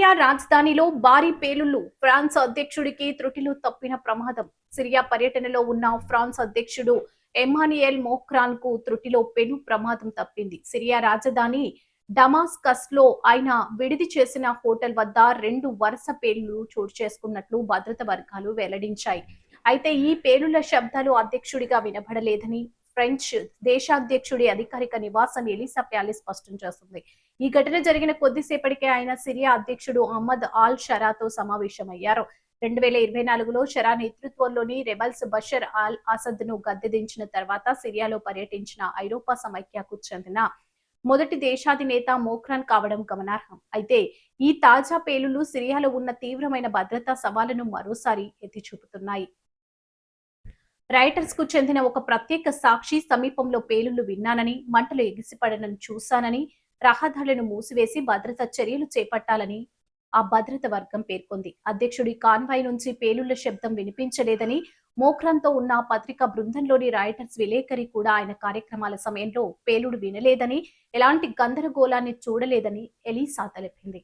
Syria రాజధానిలో భారీ పేలుళ్లు. ఫ్రాన్స్ అధ్యక్షుడికి త్రుటిలో తప్పిన ప్రమాదం. సిరియా పర్యటనలో ఉన్న ఫ్రాన్స్ అధ్యక్షుడు ఎమాన్యుయల్ మోక్రాన్ కు త్రుటిలో పెను ప్రమాదం తప్పింది. సిరియా రాజధాని డమాస్కస్ లో ఆయన విడిది చేసిన హోటల్ వద్ద 2 వరుస పేలుళ్లు చోటు చేసుకున్నట్లు భద్రతా వర్గాలు వెల్లడించాయి. అయితే ఈ పేలుళ్ల శబ్దాలు అధ్యక్షుడిగా వినబడలేదని ఫ్రెంచ్ దేశాధ్యక్షుడి అధికారిక నివాసం ఎలిసా ప్యాలెస్ స్పష్టం చేస్తుంది. ఈ ఘటన జరిగిన కొద్దిసేపటికే ఆయన సిరియా అధ్యక్షుడు అహ్మద్ ఆల్ షరాతో సమావేశమయ్యారు. 2024లో షరా నేతృత్వంలోని రెబల్స్ బషర్ అల్ అసద్ ను గద్దెదించిన తర్వాత సిరియాలో పర్యటించిన ఐరోపా సమైక్యకు చెందిన మొదటి దేశాధినేత మోక్రాన్ కావడం గమనార్హం. అయితే ఈ తాజా పేలుళ్లు సిరియాలో ఉన్న తీవ్రమైన భద్రతా సవాళ్లను మరోసారి ఎత్తి చూపుతున్నాయి. రైటర్స్ కు చెందిన ఒక ప్రత్యేక సాక్షి సమీపంలో పేలుళ్లు విన్నానని, మంటలు ఎగిసిపడనని చూశానని, రహదారులను మూసివేసి భద్రతా చర్యలు చేపట్టాలని ఆ భద్రత వర్గం పేర్కొంది. అధ్యక్షుడి కాన్వాయ్ నుంచి పేలుళ్ల శబ్దం వినిపించలేదని, మోక్రాన్తో ఉన్న పత్రికా బృందంలోని రాయిటర్స్ విలేకరి కూడా ఆయన కార్యక్రమాల సమయంలో పేలుడు వినలేదని, ఎలాంటి గందరగోళాన్ని చూడలేదని ఎలీసా తెలిపింది.